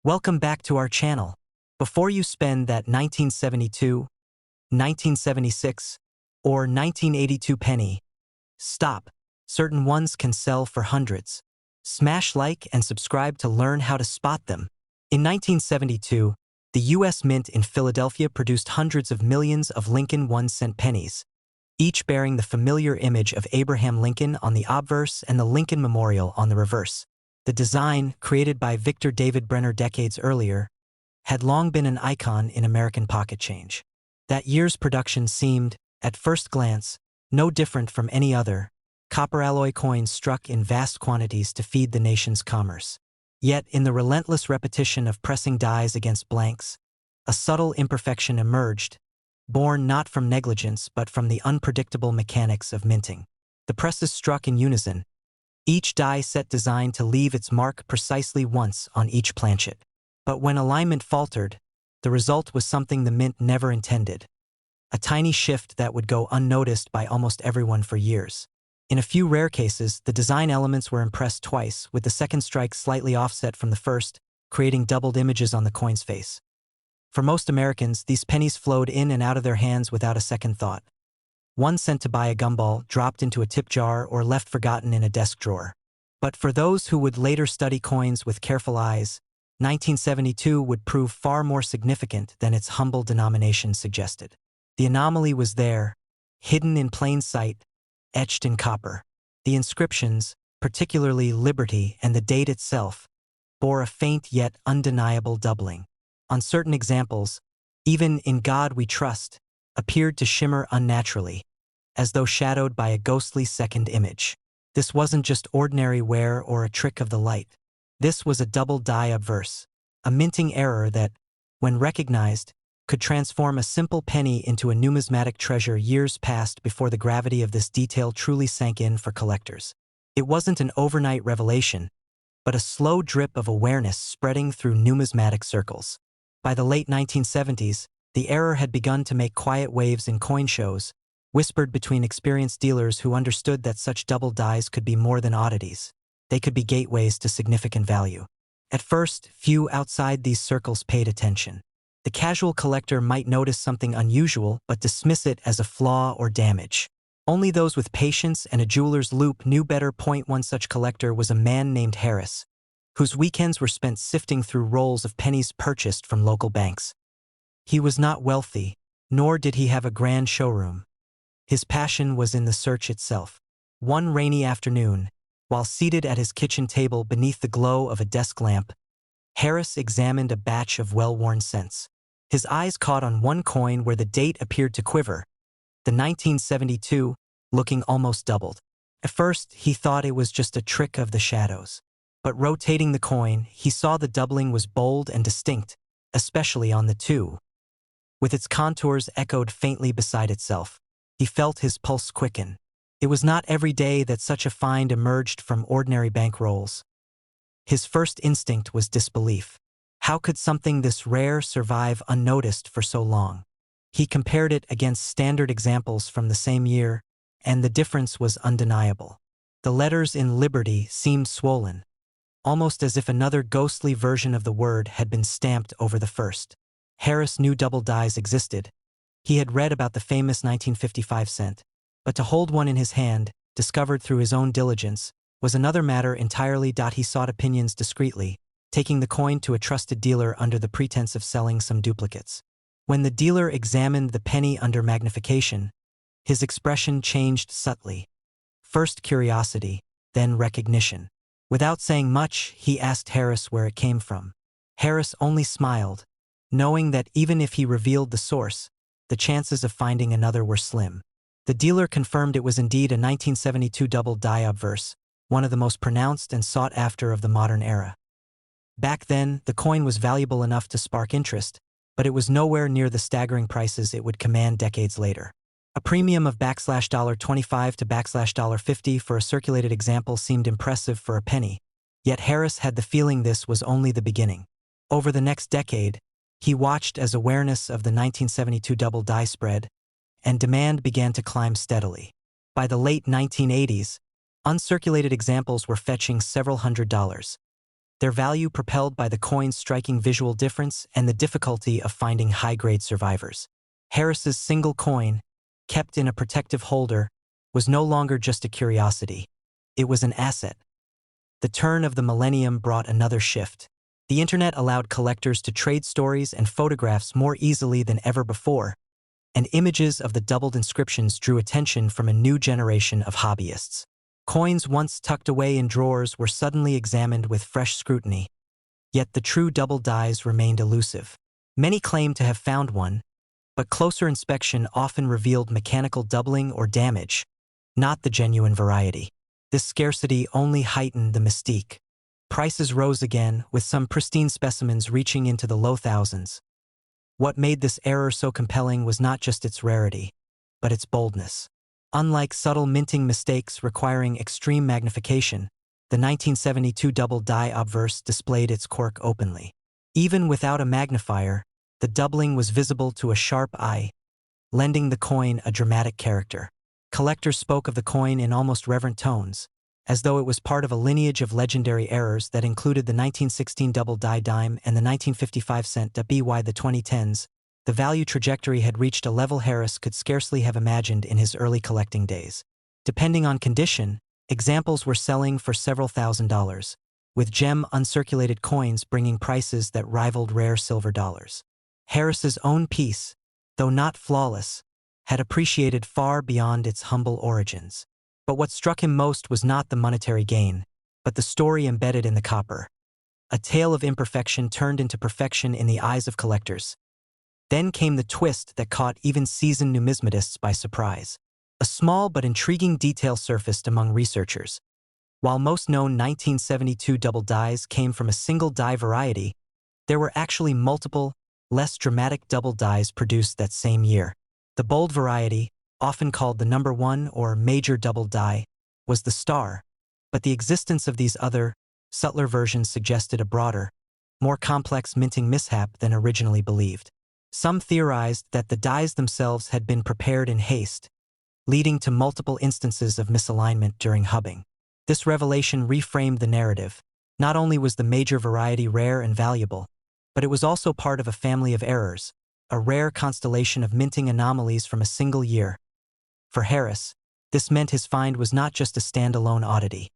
Welcome back to our channel. Before you spend that 1972, 1976, or 1982 penny, stop. Certain ones can sell for hundreds. Smash like and subscribe to learn how to spot them. In 1972, the U.S. Mint in Philadelphia produced hundreds of millions of Lincoln 1-cent pennies, each bearing the familiar image of Abraham Lincoln on the obverse and the Lincoln Memorial on the reverse. The design, created by Victor David Brenner decades earlier, had long been an icon in American pocket change. That year's production seemed, at first glance, no different from any other copper alloy coins struck in vast quantities to feed the nation's commerce. Yet, in the relentless repetition of pressing dies against blanks, a subtle imperfection emerged, born not from negligence but from the unpredictable mechanics of minting. The presses struck in unison, each die set designed to leave its mark precisely once on each planchet. But when alignment faltered, the result was something the mint never intended. A tiny shift that would go unnoticed by almost everyone for years. In a few rare cases, the design elements were impressed twice, with the second strike slightly offset from the first, creating doubled images on the coin's face. For most Americans, these pennies flowed in and out of their hands without a second thought. One sent to buy a gumball, dropped into a tip jar, or left forgotten in a desk drawer. But for those who would later study coins with careful eyes, 1972 would prove far more significant than its humble denomination suggested. The anomaly was there, hidden in plain sight, etched in copper. The inscriptions, particularly Liberty and the date itself, bore a faint yet undeniable doubling. On certain examples, even "In God We Trust" appeared to shimmer unnaturally, as though shadowed by a ghostly second image. This wasn't just ordinary wear or a trick of the light. This was a double die obverse, a minting error that, when recognized, could transform a simple penny into a numismatic treasure years past before the gravity of this detail truly sank in for collectors. It wasn't an overnight revelation, but a slow drip of awareness spreading through numismatic circles. By the late 1970s, the error had begun to make quiet waves in coin shows, whispered between experienced dealers who understood that such double dies could be more than oddities. They could be gateways to significant value. At first, few outside these circles paid attention. The casual collector might notice something unusual but dismiss it as a flaw or damage. Only those with patience and a jeweler's loupe knew better. One such collector was a man named Harris, whose weekends were spent sifting through rolls of pennies purchased from local banks. He was not wealthy, nor did he have a grand showroom. His passion was in the search itself. One rainy afternoon, while seated at his kitchen table beneath the glow of a desk lamp, Harris examined a batch of well-worn cents. His eyes caught on one coin where the date appeared to quiver, the 1972, looking almost doubled. At first, he thought it was just a trick of the shadows. But rotating the coin, he saw the doubling was bold and distinct, especially on the 2. With its contours echoed faintly beside itself, he felt his pulse quicken. It was not every day that such a find emerged from ordinary bank rolls. His first instinct was disbelief. How could something this rare survive unnoticed for so long? He compared it against standard examples from the same year, and the difference was undeniable. The letters in Liberty seemed swollen, almost as if another ghostly version of the word had been stamped over the first. Harris knew double dies existed. He had read about the famous 1955 cent. But to hold one in his hand, discovered through his own diligence, was another matter entirely. He sought opinions discreetly, taking the coin to a trusted dealer under the pretense of selling some duplicates. When the dealer examined the penny under magnification, his expression changed subtly. First curiosity, then recognition. Without saying much, he asked Harris where it came from. Harris only smiled, knowing that even if he revealed the source, the chances of finding another were slim. The dealer confirmed it was indeed a 1972 double die obverse, one of the most pronounced and sought after of the modern era. Back then, the coin was valuable enough to spark interest, but it was nowhere near the staggering prices it would command decades later. A premium of $25 to $50 for a circulated example seemed impressive for a penny, yet Harris had the feeling this was only the beginning. Over the next decade, he watched as awareness of the 1972 double die spread, and demand began to climb steadily. By the late 1980s, uncirculated examples were fetching several $100s. their value propelled by the coin's striking visual difference and the difficulty of finding high-grade survivors. Harris's single coin, kept in a protective holder, was no longer just a curiosity. It was an asset. The turn of the millennium brought another shift. The internet allowed collectors to trade stories and photographs more easily than ever before, and images of the doubled inscriptions drew attention from a new generation of hobbyists. Coins once tucked away in drawers were suddenly examined with fresh scrutiny, yet the true double dies remained elusive. Many claimed to have found one, but closer inspection often revealed mechanical doubling or damage, not the genuine variety. This scarcity only heightened the mystique. Prices rose again, with some pristine specimens reaching into the low thousands. What made this error so compelling was not just its rarity, but its boldness. Unlike subtle minting mistakes requiring extreme magnification, the 1972 double die obverse displayed its quirk openly. Even without a magnifier, the doubling was visible to a sharp eye, lending the coin a dramatic character. Collectors spoke of the coin in almost reverent tones, as though it was part of a lineage of legendary errors that included the 1916 double die dime and the 1955 cent by the 2010s. The value trajectory had reached a level Harris could scarcely have imagined in his early collecting days. Depending on condition, examples were selling for several $1,000s, with gem uncirculated coins bringing prices that rivaled rare silver dollars. Harris's own piece, though not flawless, had appreciated far beyond its humble origins. But what struck him most was not the monetary gain, but the story embedded in the copper. A tale of imperfection turned into perfection in the eyes of collectors. Then came the twist that caught even seasoned numismatists by surprise. A small but intriguing detail surfaced among researchers. While most known 1972 double dies came from a single die variety, there were actually multiple, less dramatic double dies produced that same year. The bold variety, often called the number 1 or major double die, was the star, but the existence of these other, subtler versions suggested a broader, more complex minting mishap than originally believed. Some theorized that the dies themselves had been prepared in haste, leading to multiple instances of misalignment during hubbing. This revelation reframed the narrative. Not only was the major variety rare and valuable, but it was also part of a family of errors, a rare constellation of minting anomalies from a single year. For Harris, this meant his find was not just a standalone oddity.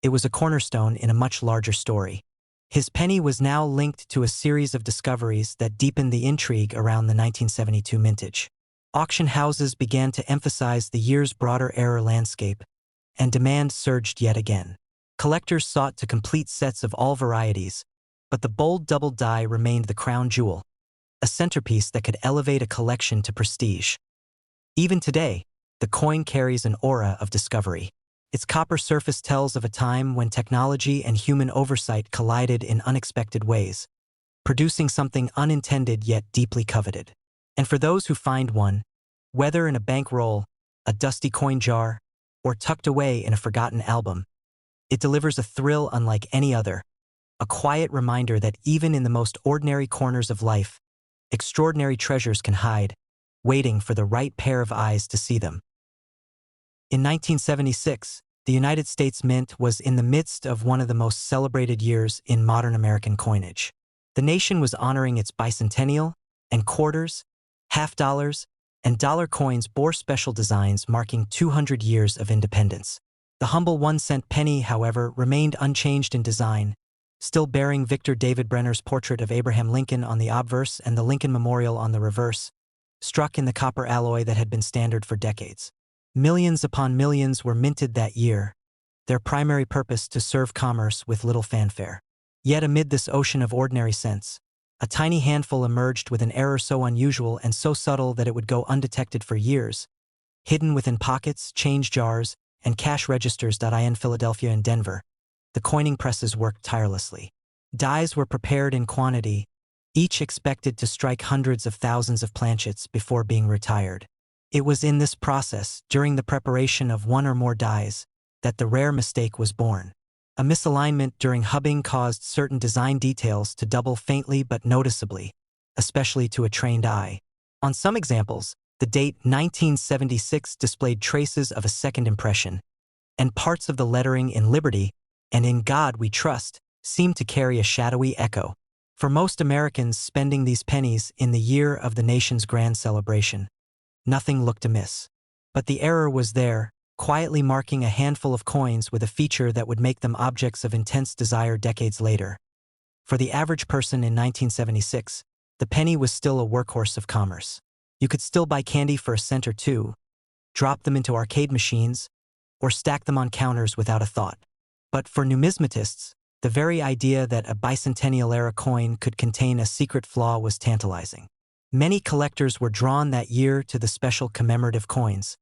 It was a cornerstone in a much larger story. His penny was now linked to a series of discoveries that deepened the intrigue around the 1972 mintage. Auction houses began to emphasize the year's broader error landscape, and demand surged yet again. Collectors sought to complete sets of all varieties, but the bold double die remained the crown jewel, a centerpiece that could elevate a collection to prestige. Even today, the coin carries an aura of discovery. Its copper surface tells of a time when technology and human oversight collided in unexpected ways, producing something unintended yet deeply coveted. And for those who find one, whether in a bankroll, a dusty coin jar, or tucked away in a forgotten album, it delivers a thrill unlike any other, a quiet reminder that even in the most ordinary corners of life, extraordinary treasures can hide, waiting for the right pair of eyes to see them. In 1976, the United States Mint was in the midst of one of the most celebrated years in modern American coinage. The nation was honoring its bicentennial, and quarters, half dollars, and dollar coins bore special designs marking 200 years of independence. The humble 1-cent penny, however, remained unchanged in design, still bearing Victor David Brenner's portrait of Abraham Lincoln on the obverse and the Lincoln Memorial on the reverse, struck in the copper alloy that had been standard for decades. Millions upon millions were minted that year, their primary purpose to serve commerce with little fanfare. Yet amid this ocean of ordinary cents, a tiny handful emerged with an error so unusual and so subtle that it would go undetected for years, hidden within pockets, change jars, and cash registers. In Philadelphia and Denver, the coining presses worked tirelessly. Dies were prepared in quantity, each expected to strike hundreds of thousands of planchets before being retired. It was in this process, during the preparation of one or more dies, that the rare mistake was born. A misalignment during hubbing caused certain design details to double faintly but noticeably, especially to a trained eye. On some examples, the date 1976 displayed traces of a second impression, and parts of the lettering in Liberty and In God We Trust seemed to carry a shadowy echo. For most Americans spending these pennies in the year of the nation's grand celebration, nothing looked amiss. But the error was there, quietly marking a handful of coins with a feature that would make them objects of intense desire decades later. For the average person in 1976, the penny was still a workhorse of commerce. You could still buy candy for a cent or two, drop them into arcade machines, or stack them on counters without a thought. But for numismatists, the very idea that a bicentennial-era coin could contain a secret flaw was tantalizing. Many collectors were drawn that year to the special commemorative coins,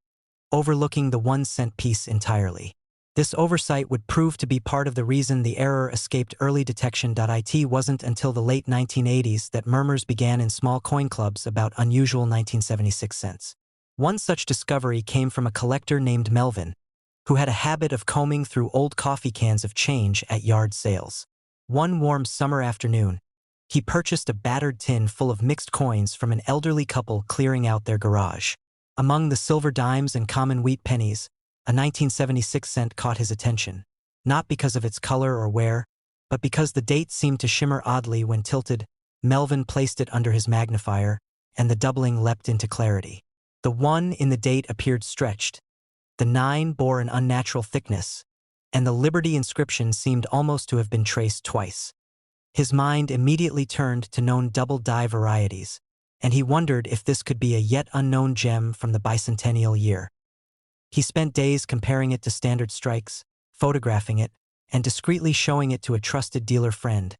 overlooking the 1-cent piece entirely. This oversight would prove to be part of the reason the error escaped early detection. It wasn't until the late 1980s that murmurs began in small coin clubs about unusual 1976 cents. One such discovery came from a collector named Melvin, who had a habit of combing through old coffee cans of change at yard sales. One warm summer afternoon, he purchased a battered tin full of mixed coins from an elderly couple clearing out their garage. Among the silver dimes and common wheat pennies, a 1976 cent caught his attention, not because of its color or wear, but because the date seemed to shimmer oddly when tilted. Melvin placed it under his magnifier, and the doubling leapt into clarity. The 1 in the date appeared stretched, the 9 bore an unnatural thickness, and the Liberty inscription seemed almost to have been traced twice. His mind immediately turned to known double die varieties, and he wondered if this could be a yet unknown gem from the bicentennial year. He spent days comparing it to standard strikes, photographing it, and discreetly showing it to a trusted dealer friend.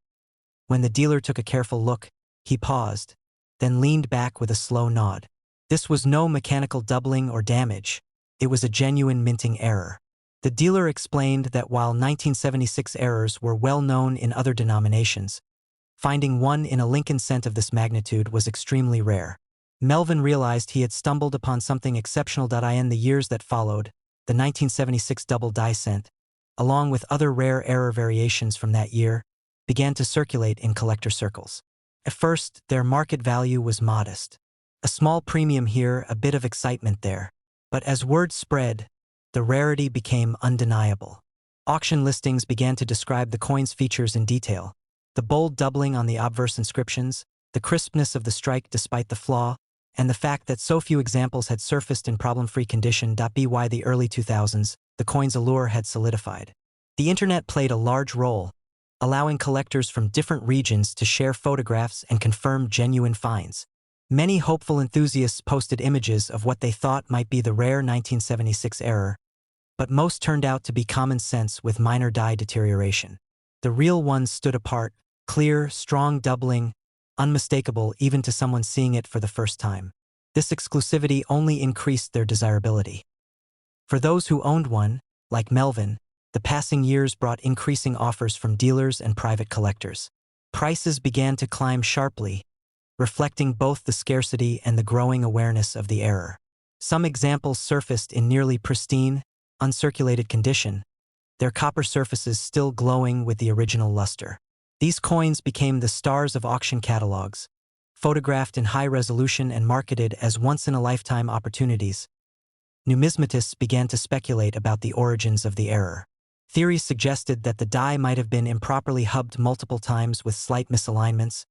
When the dealer took a careful look, he paused, then leaned back with a slow nod. This was no mechanical doubling or damage. It was a genuine minting error. The dealer explained that while 1976 errors were well known in other denominations, finding one in a Lincoln cent of this magnitude was extremely rare. Melvin realized he had stumbled upon something exceptional. In the years that followed, the 1976 double die cent, along with other rare error variations from that year, began to circulate in collector circles. At first, their market value was modest. A small premium here, a bit of excitement there. But as word spread, the rarity became undeniable. Auction listings began to describe the coin's features in detail. The bold doubling on the obverse inscriptions, the crispness of the strike despite the flaw, and the fact that so few examples had surfaced in problem-free condition. By the early 2000s, the coin's allure had solidified. The internet played a large role, allowing collectors from different regions to share photographs and confirm genuine finds. Many hopeful enthusiasts posted images of what they thought might be the rare 1976 error, but most turned out to be common sense with minor die deterioration. The real ones stood apart, clear, strong doubling, unmistakable even to someone seeing it for the first time. This exclusivity only increased their desirability. For those who owned one, like Melvin, the passing years brought increasing offers from dealers and private collectors. Prices began to climb sharply, reflecting both the scarcity and the growing awareness of the error. Some examples surfaced in nearly pristine, uncirculated condition, their copper surfaces still glowing with the original luster. These coins became the stars of auction catalogs, photographed in high resolution and marketed as once-in-a-lifetime opportunities. Numismatists began to speculate about the origins of the error. Theories suggested that the die might have been improperly hubbed multiple times with slight misalignments,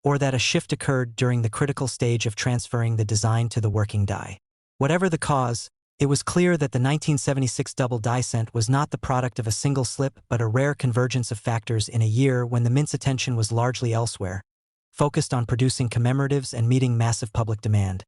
or that a shift occurred during the critical stage of transferring the design to the working die. Whatever the cause, it was clear that the 1976 double die cent was not the product of a single slip but a rare convergence of factors in a year when the mint's attention was largely elsewhere, focused on producing commemoratives and meeting massive public demand.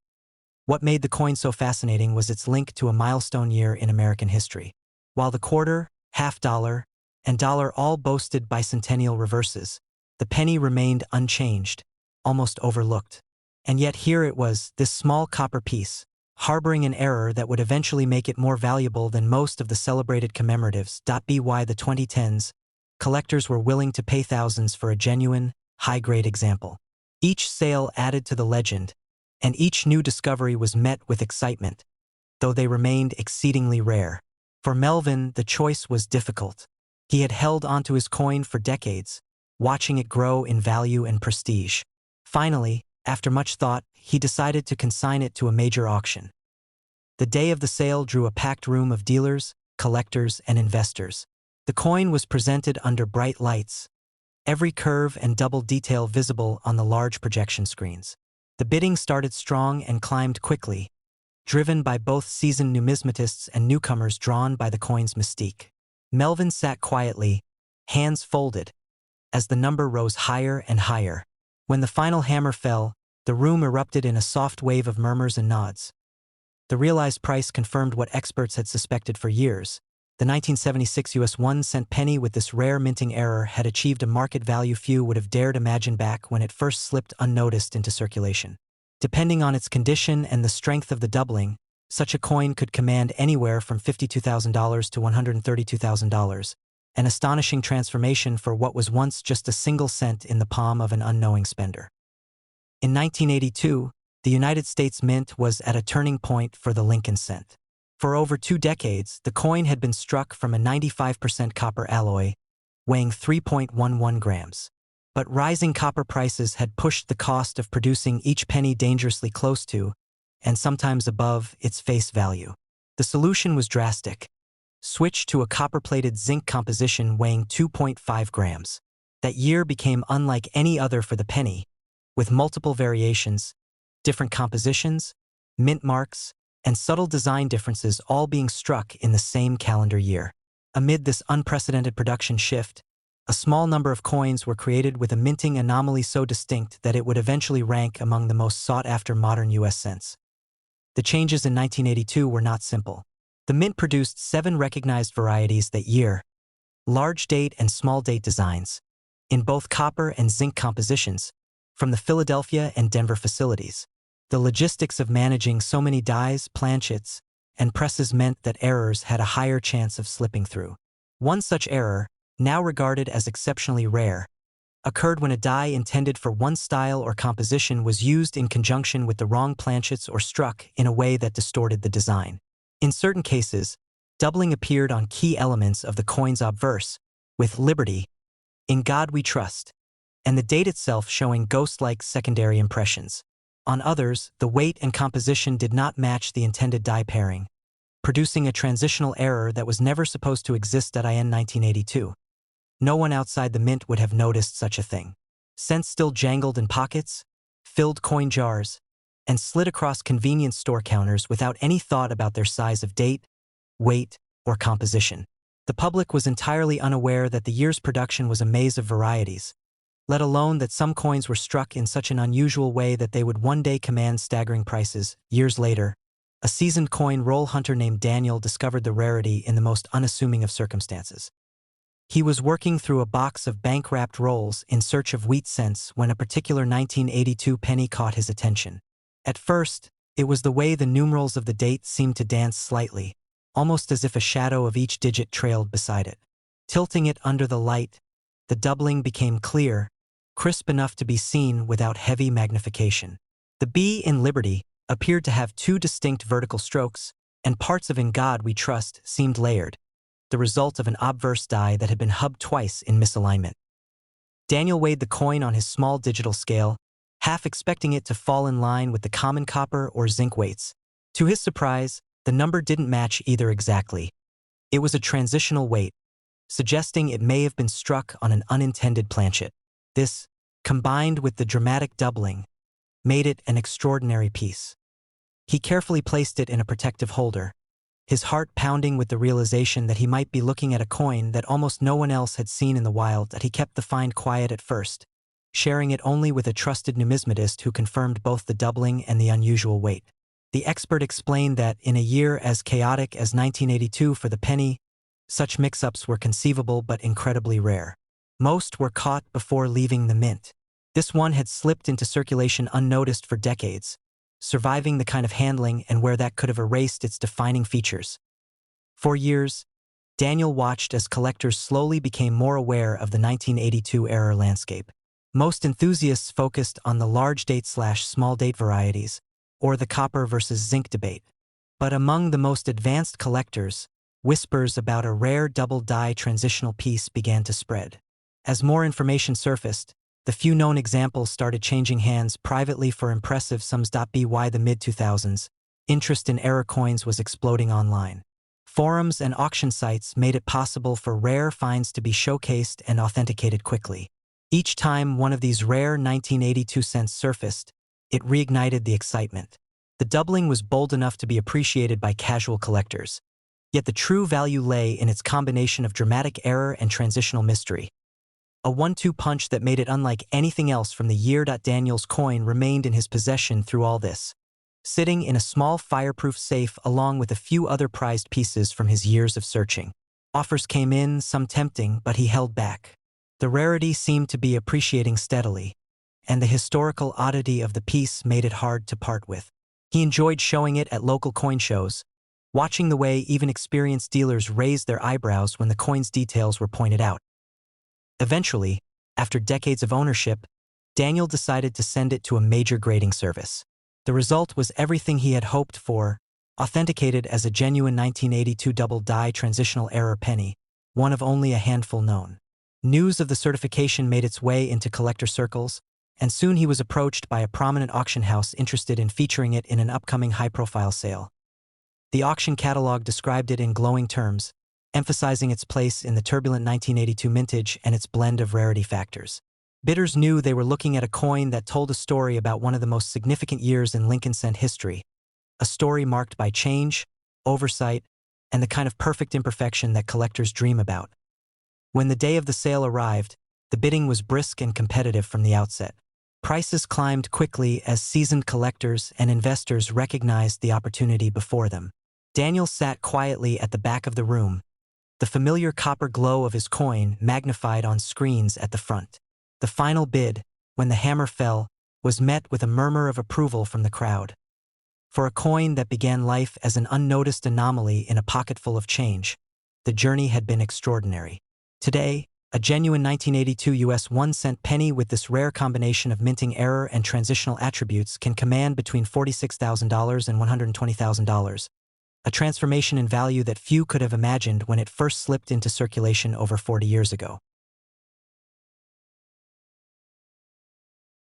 What made the coin so fascinating was its link to a milestone year in American history. While the quarter, half dollar, and dollar all boasted bicentennial reverses, the penny remained unchanged, almost overlooked. And yet here it was, this small copper piece, harboring an error that would eventually make it more valuable than most of the celebrated commemoratives. By the 2010s, collectors were willing to pay thousands for a genuine, high-grade example. Each sale added to the legend, and each new discovery was met with excitement, though they remained exceedingly rare. For Melvin, the choice was difficult. He had held onto his coin for decades, watching it grow in value and prestige. Finally, after much thought, he decided to consign it to a major auction. The day of the sale drew a packed room of dealers, collectors, and investors. The coin was presented under bright lights, every curve and double detail visible on the large projection screens. The bidding started strong and climbed quickly, driven by both seasoned numismatists and newcomers drawn by the coin's mystique. Melvin sat quietly, hands folded, as the number rose higher and higher. When the final hammer fell, the room erupted in a soft wave of murmurs and nods. The realized price confirmed what experts had suspected for years. The 1976 US 1-cent penny with this rare minting error had achieved a market value few would have dared imagine back when it first slipped unnoticed into circulation. Depending on its condition and the strength of the doubling, such a coin could command anywhere from $52,000 to $132,000, an astonishing transformation for what was once just a single cent in the palm of an unknowing spender. In 1982, the United States Mint was at a turning point for the Lincoln cent. For over 2 decades, the coin had been struck from a 95% copper alloy, weighing 3.11 grams. But rising copper prices had pushed the cost of producing each penny dangerously close to, and sometimes above, its face value. The solution was drastic. Switch to a copper-plated zinc composition weighing 2.5 grams. That year became unlike any other for the penny, with multiple variations, different compositions, mint marks, and subtle design differences all being struck in the same calendar year. Amid this unprecedented production shift, a small number of coins were created with a minting anomaly so distinct that it would eventually rank among the most sought-after modern US cents. The changes in 1982 were not simple. The mint produced 7 recognized varieties that year, large date and small date designs, in both copper and zinc compositions, from the Philadelphia and Denver facilities. The logistics of managing so many dies, planchets, and presses meant that errors had a higher chance of slipping through. One such error, now regarded as exceptionally rare, occurred when a die intended for one style or composition was used in conjunction with the wrong planchets or struck in a way that distorted the design. In certain cases, doubling appeared on key elements of the coin's obverse, with Liberty, In God We Trust, and the date itself showing ghost-like secondary impressions. On others, the weight and composition did not match the intended die pairing, producing a transitional error that was never supposed to exist at IN 1982. No one outside the mint would have noticed such a thing. Cents still jangled in pockets, filled coin jars, and slid across convenience store counters without any thought about their size of date, weight, or composition. The public was entirely unaware that the year's production was a maze of varieties, let alone that some coins were struck in such an unusual way that they would one day command staggering prices. Years later, a seasoned coin roll hunter named Daniel discovered the rarity in the most unassuming of circumstances. He was working through a box of bank-wrapped rolls in search of wheat cents when a particular 1982 penny caught his attention. At first, it was the way the numerals of the date seemed to dance slightly, almost as if a shadow of each digit trailed beside it. Tilting it under the light, the doubling became clear, crisp enough to be seen without heavy magnification. The B in Liberty appeared to have 2 distinct vertical strokes, and parts of In God We Trust seemed layered, the result of an obverse die that had been hubbed twice in misalignment. Daniel weighed the coin on his small digital scale, half expecting it to fall in line with the common copper or zinc weights. To his surprise, the number didn't match either exactly. It was a transitional weight, suggesting it may have been struck on an unintended planchet. This, combined with the dramatic doubling, made it an extraordinary piece. He carefully placed it in a protective holder, his heart pounding with the realization that he might be looking at a coin that almost no one else had seen in the wild. That he kept the find quiet at first, sharing it only with a trusted numismatist who confirmed both the doubling and the unusual weight. The expert explained that in a year as chaotic as 1982 for the penny, such mix-ups were conceivable but incredibly rare. Most were caught before leaving the mint. This one had slipped into circulation unnoticed for decades, surviving the kind of handling and where that could have erased its defining features. For years, Daniel watched as collectors slowly became more aware of the 1982 error landscape. Most enthusiasts focused on the large date/small date varieties, or the copper versus zinc debate. But among the most advanced collectors, whispers about a rare double die transitional piece began to spread. As more information surfaced, the few known examples started changing hands privately for impressive sums. By the mid-2000s, interest in error coins was exploding online. Forums and auction sites made it possible for rare finds to be showcased and authenticated quickly. Each time one of these rare 1982 cents surfaced, it reignited the excitement. The doubling was bold enough to be appreciated by casual collectors. Yet the true value lay in its combination of dramatic error and transitional mystery. A one-two punch that made it unlike anything else from the year. Daniel's coin remained in his possession through all this, sitting in a small fireproof safe along with a few other prized pieces from his years of searching. Offers came in, some tempting, but he held back. The rarity seemed to be appreciating steadily, and the historical oddity of the piece made it hard to part with. He enjoyed showing it at local coin shows, watching the way even experienced dealers raised their eyebrows when the coin's details were pointed out. Eventually, after decades of ownership, Daniel decided to send it to a major grading service. The result was everything he had hoped for, authenticated as a genuine 1982 double-die transitional error penny, one of only a handful known. News of the certification made its way into collector circles, and soon he was approached by a prominent auction house interested in featuring it in an upcoming high-profile sale. The auction catalog described it in glowing terms, emphasizing its place in the turbulent 1982 mintage and its blend of rarity factors. Bidders knew they were looking at a coin that told a story about one of the most significant years in Lincoln cent history, a story marked by change, oversight, and the kind of perfect imperfection that collectors dream about. When the day of the sale arrived, the bidding was brisk and competitive from the outset. Prices climbed quickly as seasoned collectors and investors recognized the opportunity before them. Daniel sat quietly at the back of the room, the familiar copper glow of his coin magnified on screens at the front. The final bid, when the hammer fell, was met with a murmur of approval from the crowd. For a coin that began life as an unnoticed anomaly in a pocket full of change, the journey had been extraordinary. Today, a genuine 1982 US 1-cent penny with this rare combination of minting error and transitional attributes can command between $46,000 and $120,000, a transformation in value that few could have imagined when it first slipped into circulation over 40 years ago.